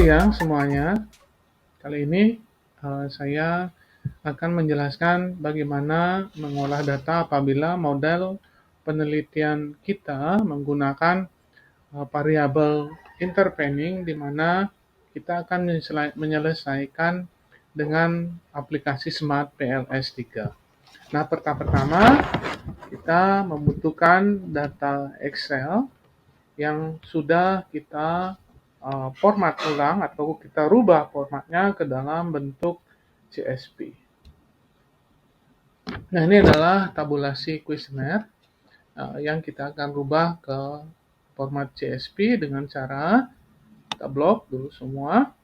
siang semuanya. Kali ini saya akan menjelaskan bagaimana mengolah data apabila model penelitian kita menggunakan variabel interpending, di mana kita akan menyelesaikan dengan aplikasi Smart PLS 3. Nah, pertama kita membutuhkan data Excel yang sudah kita format ulang atau kita rubah formatnya ke dalam bentuk CSV. Nah, ini adalah tabulasi kuesioner yang kita akan rubah ke format CSV dengan cara kita blok dulu semua.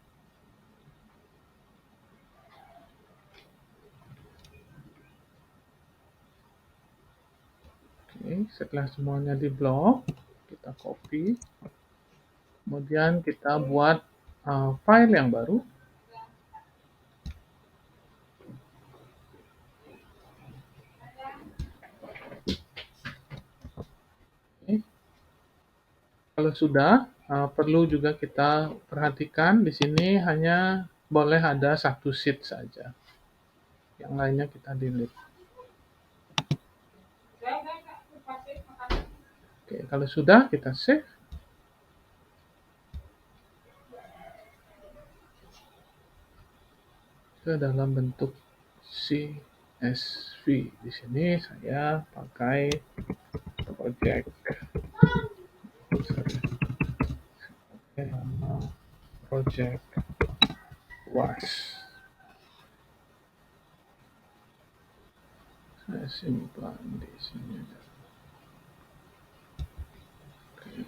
Oke, setelah semuanya di blok, kita copy. Kemudian kita buat file yang baru. Oke. Kalau sudah, perlu juga kita perhatikan di sini hanya boleh ada satu sheet saja. Yang lainnya kita delete. Oke, kalau sudah kita save. Ke dalam bentuk CSV. Di sini saya pakai project. Project was. Saya simpan di sini. Oke.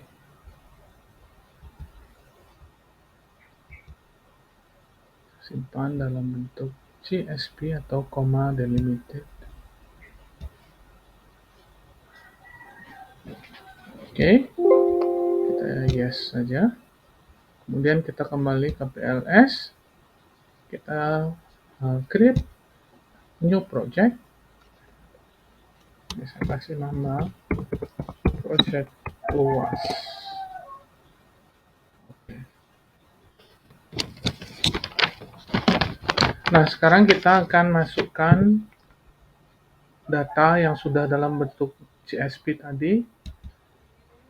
Simpan dalam bentuk CSV atau comma delimited. Oke, kita yes saja. Kemudian kita kembali ke PLS. Kita create new project. Saya kasih nama project luas. Nah, sekarang kita akan masukkan data yang sudah dalam bentuk CSV tadi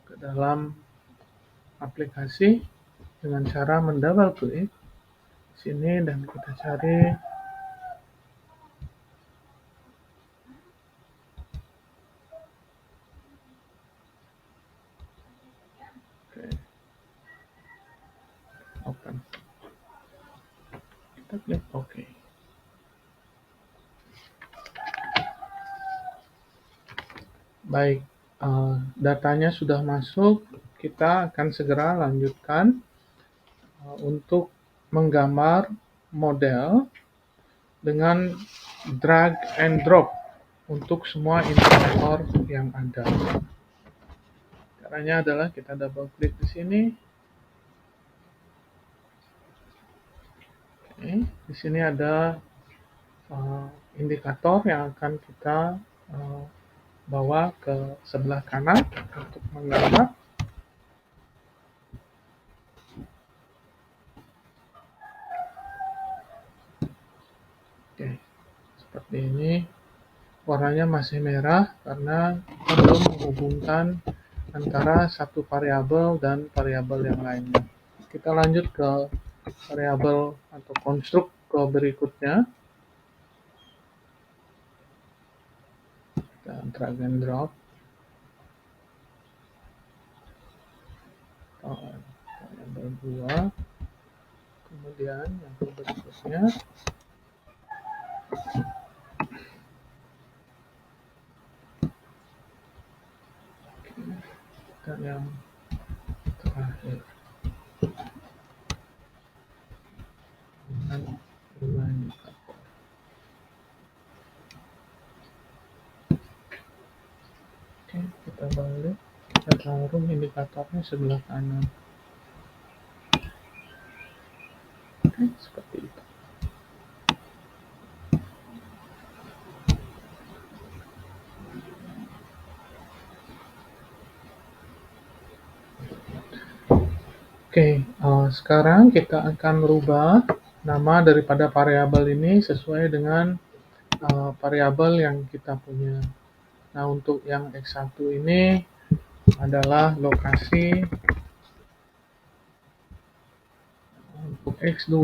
ke dalam aplikasi dengan cara mendouble klik sini dan kita cari open. Kita klik OK. Baik, datanya sudah masuk. Kita akan segera lanjutkan untuk menggambar model dengan drag and drop untuk semua indikator yang ada. Caranya adalah kita double klik di sini. Oke, di sini ada indikator yang akan kita bawa ke sebelah kanan untuk menggambar. Oke, seperti ini. Warnanya masih merah karena kita belum menghubungkan antara satu variabel dan variabel yang lainnya. Kita lanjut ke variabel atau konstruk ke berikutnya. Kita drag and drop. Variabel 2. Kemudian yang berikutnya. Dan yang terakhir. Oke, kita balik. Kita taruh indikatornya sebelah kanan. Oke, seperti itu. Oke, Sekarang kita akan merubah nama daripada variabel ini sesuai dengan variabel yang kita punya. Nah, untuk yang X1 ini adalah lokasi. Untuk X2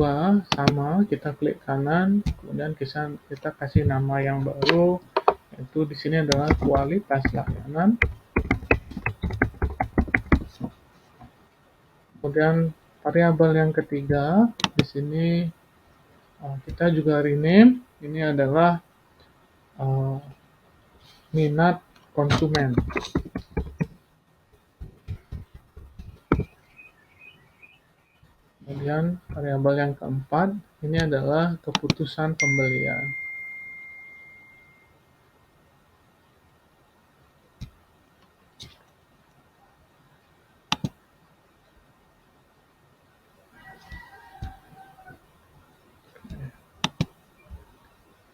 sama, kita klik kanan, kemudian kita kasih nama yang baru, yaitu di sini adalah kualitas layanan. Kemudian variabel yang ketiga di sini kita juga rename. Ini adalah minat konsumen. Kemudian variabel yang keempat ini adalah keputusan pembelian.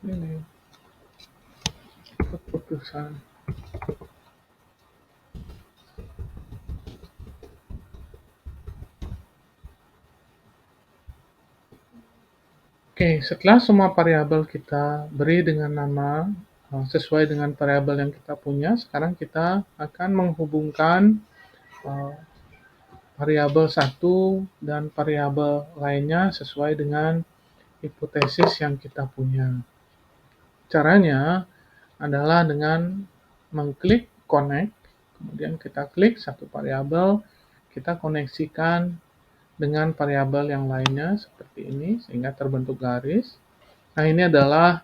Ini keputusan. Oke, setelah semua variabel kita beri dengan nama sesuai dengan variabel yang kita punya, sekarang kita akan menghubungkan variabel satu dan variabel lainnya sesuai dengan hipotesis yang kita punya. Caranya adalah dengan mengklik connect, kemudian kita klik satu variabel, kita koneksikan dengan variabel yang lainnya seperti ini sehingga terbentuk garis. Nah, ini adalah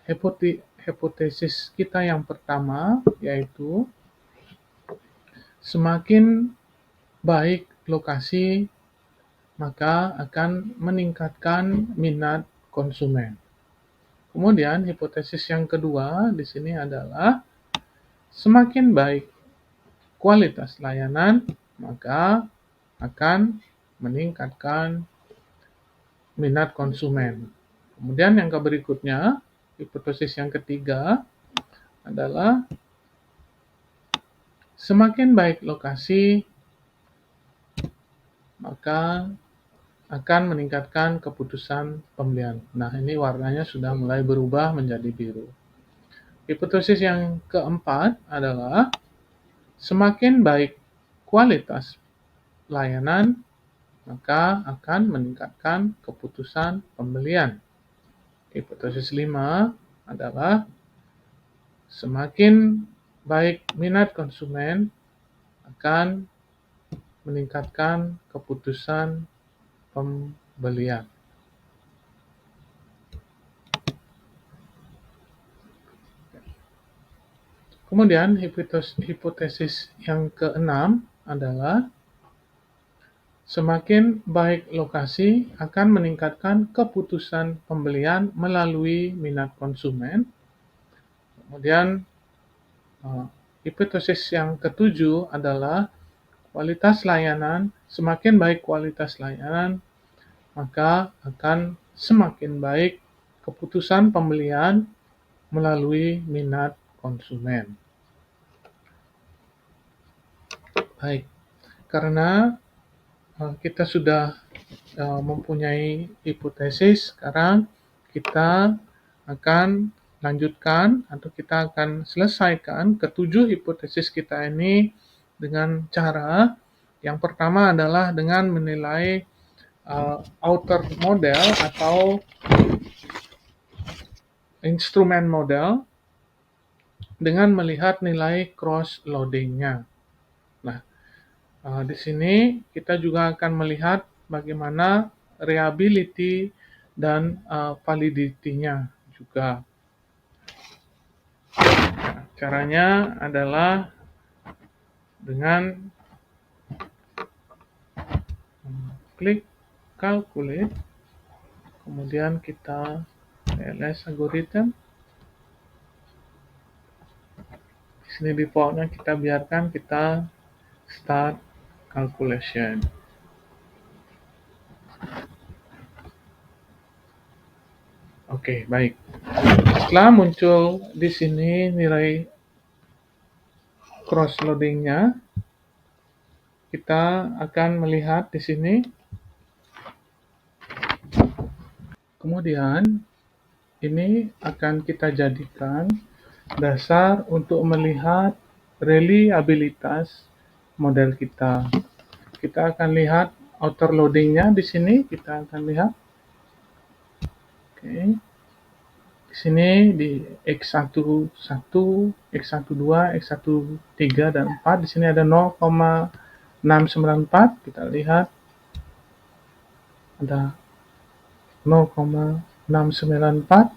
hipotesis kita yang pertama, yaitu semakin baik lokasi maka akan meningkatkan minat konsumen. Kemudian hipotesis yang kedua di sini adalah semakin baik kualitas layanan maka akan meningkatkan minat konsumen. Kemudian yang berikutnya, hipotesis yang ketiga adalah semakin baik lokasi maka akan meningkatkan keputusan pembelian. Nah, ini warnanya sudah mulai berubah menjadi biru. Hipotesis yang keempat adalah semakin baik kualitas layanan maka akan meningkatkan keputusan pembelian. Hipotesis 5 adalah semakin baik minat konsumen akan meningkatkan keputusan pembelian. Kemudian hipotesis yang keenam adalah semakin baik lokasi akan meningkatkan keputusan pembelian melalui minat konsumen. Kemudian hipotesis yang ketujuh adalah kualitas layanan, semakin baik kualitas layanan, maka akan semakin baik keputusan pembelian melalui minat konsumen. Baik, karena kita sudah mempunyai hipotesis, sekarang kita akan lanjutkan atau kita akan selesaikan ketujuh hipotesis kita ini dengan cara yang pertama adalah dengan menilai outer model atau instrumen model dengan melihat nilai cross loading-nya. Nah, di sini kita juga akan melihat bagaimana reliability dan validity-nya juga. Nah, caranya adalah dengan klik calculate, kemudian kita TLS algorithm. Di sini defaultnya kita biarkan kita start calculation. Oke, baik. Setelah muncul di sini nilai cross loading-nya, kita akan melihat di sini. Kemudian ini akan kita jadikan dasar untuk melihat reliabilitas model kita. Kita akan lihat outer loadingnya di sini. Kita akan lihat. Oke. Di sini di X11, X12, X13 dan 4. Di sini ada 0,694. Kita lihat ada 0,694.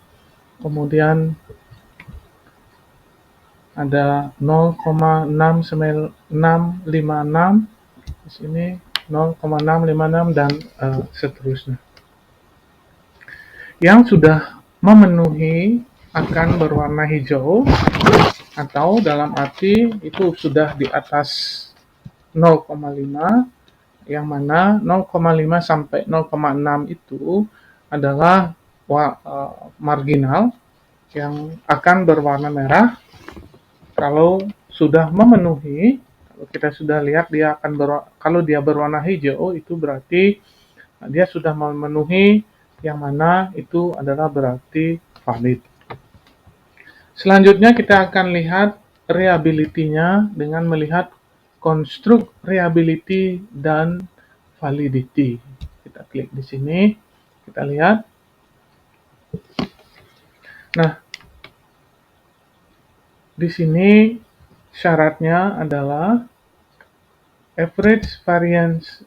Kemudian ada 0,656. Di sini 0,656 dan seterusnya. Yang sudah memenuhi akan berwarna hijau, atau dalam arti itu sudah di atas 0,5, yang mana 0,5 sampai 0,6 itu adalah marginal yang akan berwarna merah. Kalau sudah memenuhi, kalau kita sudah lihat dia akan kalau dia berwarna hijau, itu berarti dia sudah memenuhi, yang mana itu adalah berarti valid. Selanjutnya kita akan lihat reliability-nya dengan melihat construct reliability dan validity. Kita klik di sini, kita lihat. Nah, di sini syaratnya adalah average variance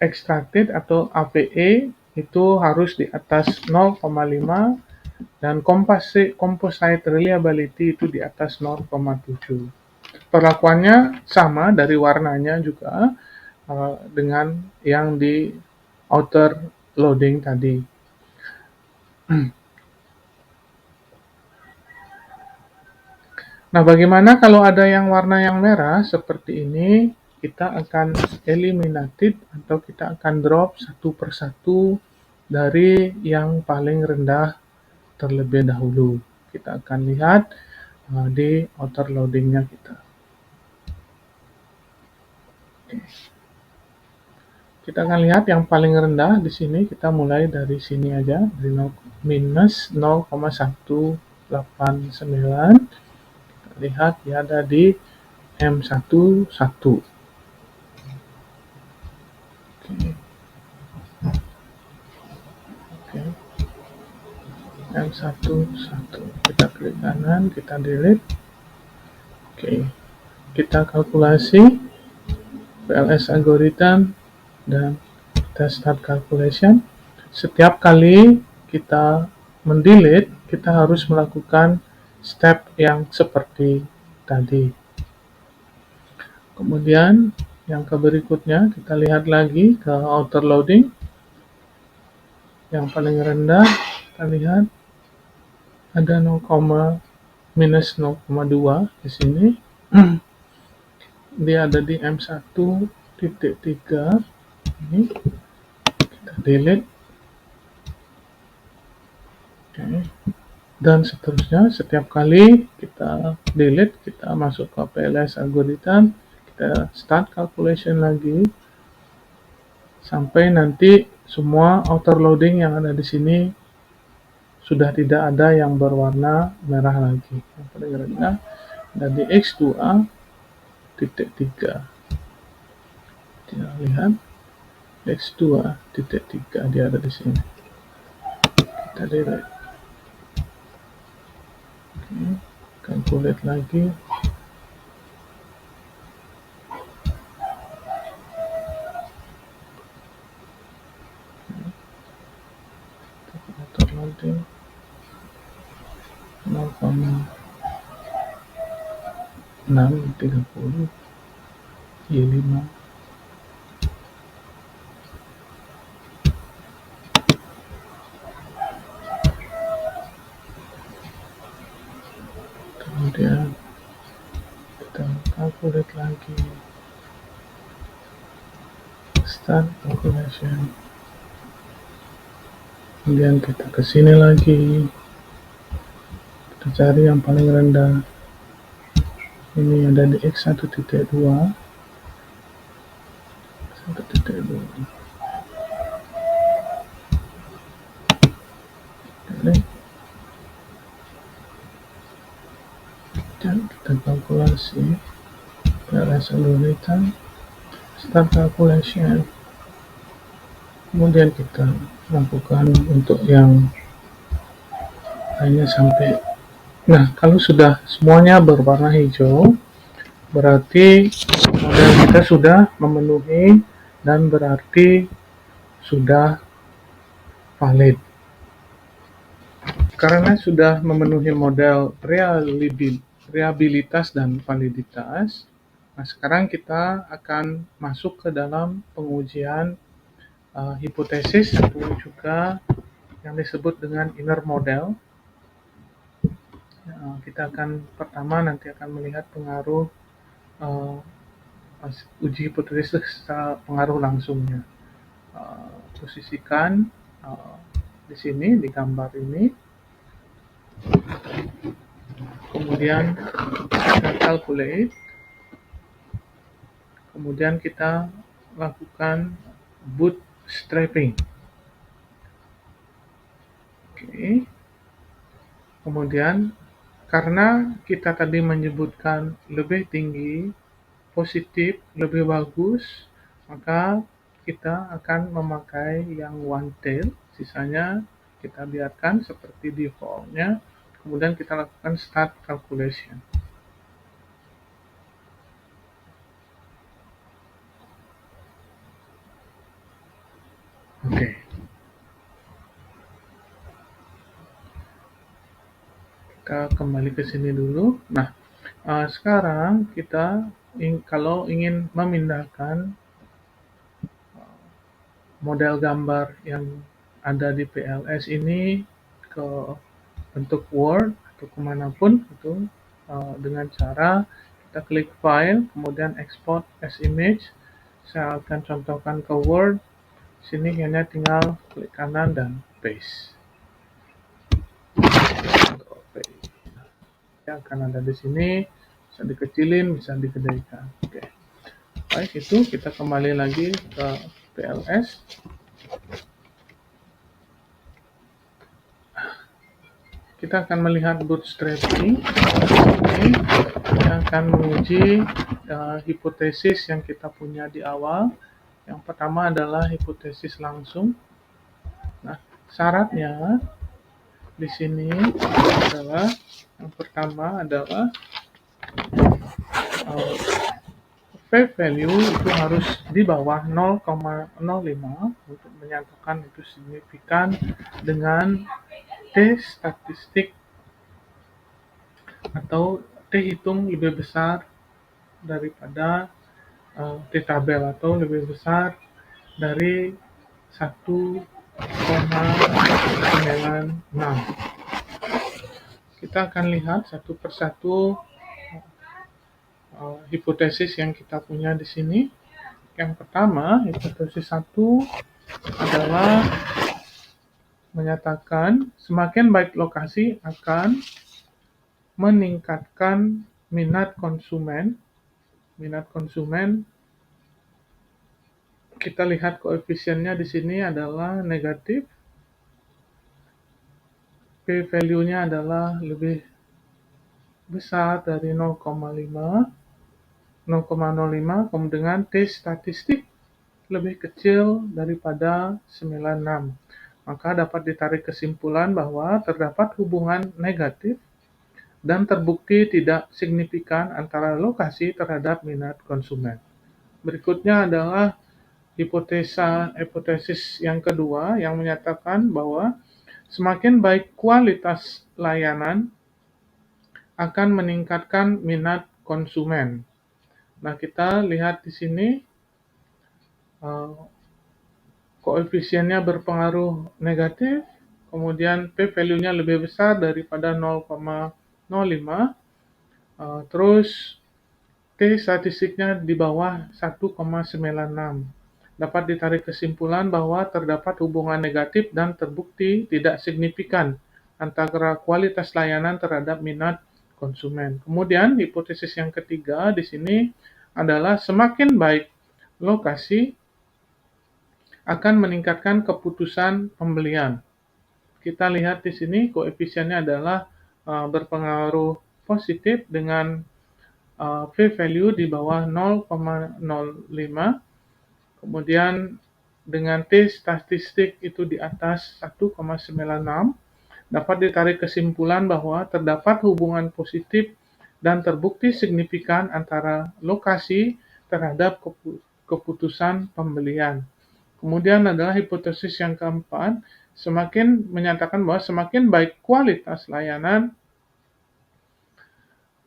extracted atau AVE itu harus di atas 0,5 dan composite reliability itu di atas 0,7. Perlakuannya sama dari warnanya juga dengan yang di outer loading tadi. Nah, bagaimana kalau ada yang warna yang merah seperti ini? Kita akan eliminated atau kita akan drop satu persatu dari yang paling rendah terlebih dahulu. Kita akan lihat di outer loadingnya kita. Kita akan lihat yang paling rendah di sini. Kita mulai dari sini aja, dari minus 0,189. Kita lihat dia ada di M11. Oke. M11. Kita klik kanan, kita delete. Oke. Kita kalkulasi PLS algorithm dan kita start calculation. Setiap kali kita mendelete, kita harus melakukan step yang seperti tadi. Kemudian yang ke berikutnya kita lihat lagi ke outer loading. Yang paling rendah kita lihat ada minus 0,2 di sini. Dia ada di M1.3. Ini kita delete. Oke. Dan seterusnya, setiap kali kita delete, kita masuk ke PLS algorithm, kita start calculation lagi sampai nanti semua outer loading yang ada di sini sudah tidak ada yang berwarna merah lagi. Yang paling rendah ada di X2.3. Kita lihat X2.3 dia ada di sini. Kita delete. Oke, calculate lagi. Loading 0,630 Y5. Kemudian kita calculate lagi, start calculation. Kemudian kita ke sini lagi, kita cari yang paling rendah. Ini ada di X1.2. Dan kita kalkulasi PLS algorithm, start calculation. Kemudian kita lakukan untuk yang lainnya sampai. Nah, kalau sudah semuanya berwarna hijau, berarti model kita sudah memenuhi dan berarti sudah valid. Karena sudah memenuhi model reliabilitas dan validitas, nah sekarang kita akan masuk ke dalam pengujian hipotesis atau juga yang disebut dengan inner model. Kita akan pertama nanti akan melihat pengaruh uh, uji hipotesis secara pengaruh langsungnya. Posisikan di sini di gambar ini, kemudian kita calculate, kemudian kita lakukan bootstrapping. Oke. Kemudian karena kita tadi menyebutkan lebih tinggi, positif, lebih bagus, maka kita akan memakai yang one tail, sisanya kita biarkan seperti defaultnya, kemudian kita lakukan start calculation. Oke. Kita kembali ke sini dulu. Nah, sekarang kita kalau ingin memindahkan model gambar yang ada di PLS ini ke bentuk Word atau kemanapun itu dengan cara kita klik file, kemudian export as image. Saya akan contohkan ke Word. Sini hanya tinggal klik kanan dan paste. Ya, akan ada di sini, bisa dikecilin, bisa digedekan. Oke. Baik, itu kita kembali lagi ke PLS. Kita akan melihat bootstrapping. Ini kita akan menguji hipotesis yang kita punya di awal. Yang pertama adalah hipotesis langsung. Nah, syaratnya di sini adalah yang pertama adalah p-value itu harus di bawah 0,05 untuk menyatakan itu signifikan dengan T statistik atau T hitung lebih besar daripada T tabel atau lebih besar dari 1,96. Kita akan lihat satu persatu hipotesis yang kita punya di sini. Yang pertama, hipotesis 1 adalah menyatakan semakin baik lokasi akan meningkatkan minat konsumen. Minat konsumen, kita lihat koefisiennya di sini adalah negatif. P-value-nya adalah lebih besar dari 0,05, kemudian dengan T statistik lebih kecil daripada 96. Maka dapat ditarik kesimpulan bahwa terdapat hubungan negatif dan terbukti tidak signifikan antara lokasi terhadap minat konsumen. Berikutnya adalah hipotesis yang kedua yang menyatakan bahwa semakin baik kualitas layanan akan meningkatkan minat konsumen. Nah, kita lihat di sini koefisiennya berpengaruh negatif, kemudian p-value-nya lebih besar daripada 0,05, terus T statistiknya di bawah 1,96. Dapat ditarik kesimpulan bahwa terdapat hubungan negatif dan terbukti tidak signifikan antara kualitas layanan terhadap minat konsumen. Kemudian hipotesis yang ketiga di sini adalah semakin baik lokasi, akan meningkatkan keputusan pembelian. Kita lihat di sini koefisiennya adalah berpengaruh positif dengan p-value di bawah 0,05, kemudian dengan T statistik itu di atas 1,96, dapat ditarik kesimpulan bahwa terdapat hubungan positif dan terbukti signifikan antara lokasi terhadap keputusan pembelian. Kemudian adalah hipotesis yang keempat, menyatakan bahwa semakin baik kualitas layanan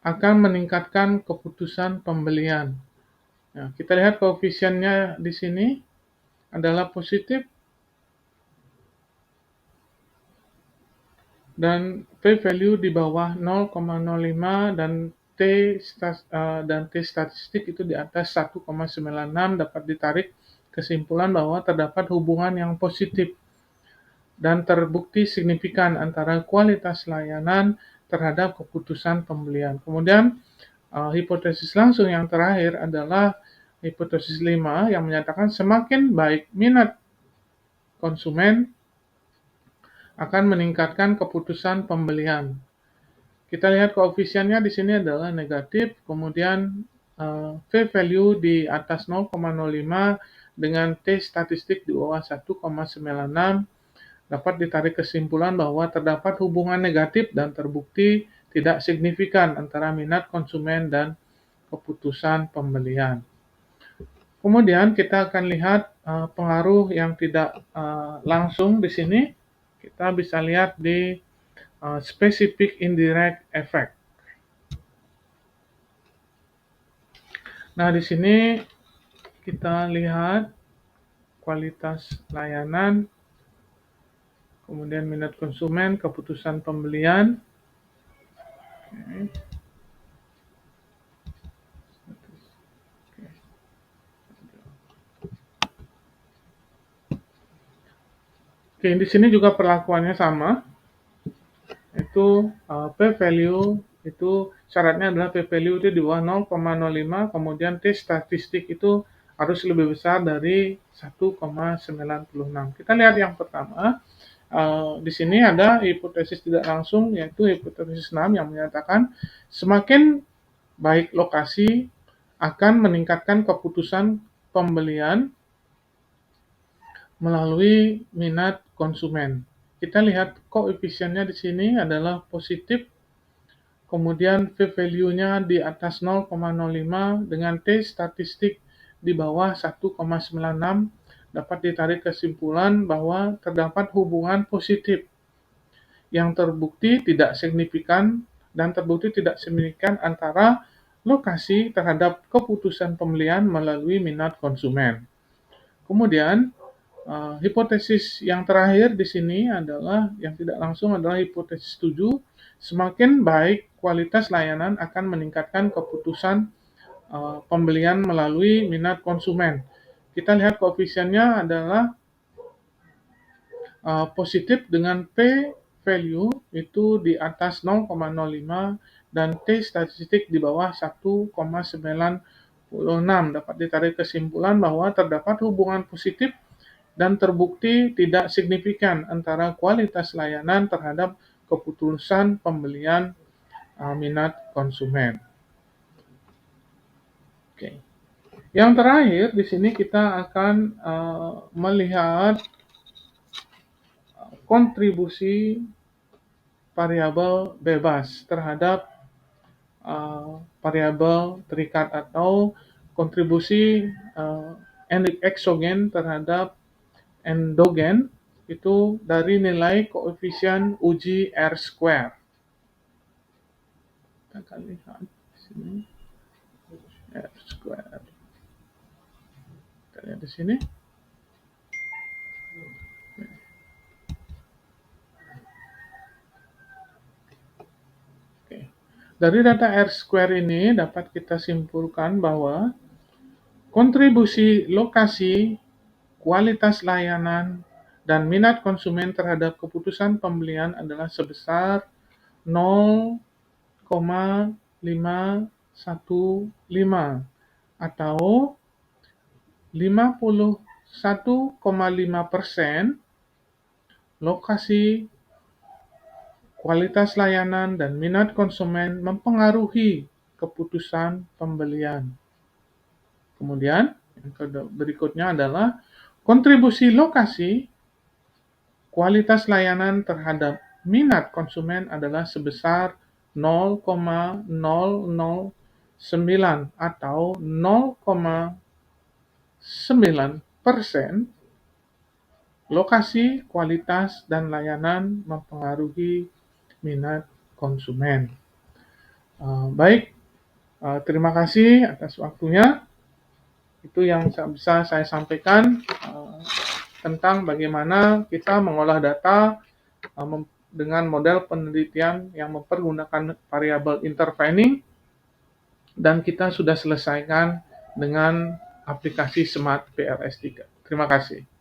akan meningkatkan keputusan pembelian. Nah, kita lihat koefisiennya di sini adalah positif dan p-value di bawah 0,05 dan T statistik itu di atas 1,96, dapat ditarik kesimpulan bahwa terdapat hubungan yang positif dan terbukti signifikan antara kualitas layanan terhadap keputusan pembelian. Kemudian hipotesis langsung yang terakhir adalah hipotesis 5 yang menyatakan semakin baik minat konsumen akan meningkatkan keputusan pembelian. Kita lihat koefisiennya di sini adalah negatif, kemudian p-value di atas 0,05 dengan T statistik di bawah 1,96, dapat ditarik kesimpulan bahwa terdapat hubungan negatif dan terbukti tidak signifikan antara minat konsumen dan keputusan pembelian. Kemudian kita akan lihat pengaruh yang tidak langsung di sini. Kita bisa lihat di specific indirect effect. Nah, di sini kita lihat kualitas layanan, kemudian minat konsumen, keputusan pembelian. Oke, di sini juga perlakuannya sama. Itu p-value itu syaratnya adalah p-value itu di bawah 0,05, kemudian T statistik itu harus lebih besar dari 1,96. Kita lihat yang pertama, di sini ada hipotesis tidak langsung, yaitu hipotesis 6 yang menyatakan semakin baik lokasi akan meningkatkan keputusan pembelian melalui minat konsumen. Kita lihat koefisiennya di sini adalah positif, kemudian p-value-nya di atas 0,05 dengan T statistik di bawah 1,96, dapat ditarik kesimpulan bahwa terdapat hubungan positif yang terbukti tidak signifikan antara lokasi terhadap keputusan pembelian melalui minat konsumen. Kemudian hipotesis yang terakhir di sini adalah yang tidak langsung adalah hipotesis 7, semakin baik kualitas layanan akan meningkatkan keputusan pembelian melalui minat konsumen. Kita lihat koefisiennya adalah positif dengan p-value itu di atas 0,05 dan T statistik di bawah 1,96, dapat ditarik kesimpulan bahwa terdapat hubungan positif dan terbukti tidak signifikan antara kualitas layanan terhadap keputusan pembelian minat konsumen. Oke. Yang terakhir di sini kita akan melihat kontribusi variabel bebas terhadap variabel terikat atau kontribusi eksogen terhadap endogen itu dari nilai koefisien uji R-square. Kita akan lihat di sini R-square. Kita lihat di sini. Oke. Dari data R-square ini dapat kita simpulkan bahwa kontribusi lokasi, kualitas layanan, dan minat konsumen terhadap keputusan pembelian adalah sebesar 0,515 atau 51 1,5% lokasi, kualitas layanan, dan minat konsumen mempengaruhi keputusan pembelian. Kemudian, yang berikutnya adalah kontribusi lokasi, kualitas layanan terhadap minat konsumen adalah sebesar 0,009 atau 0,9%. Lokasi, kualitas, dan layanan mempengaruhi minat konsumen. Baik, terima kasih atas waktunya. Itu yang bisa saya sampaikan tentang bagaimana kita mengolah data dengan model penelitian yang mempergunakan variabel intervening, dan kita sudah selesaikan dengan aplikasi Smart PLS3. Terima kasih.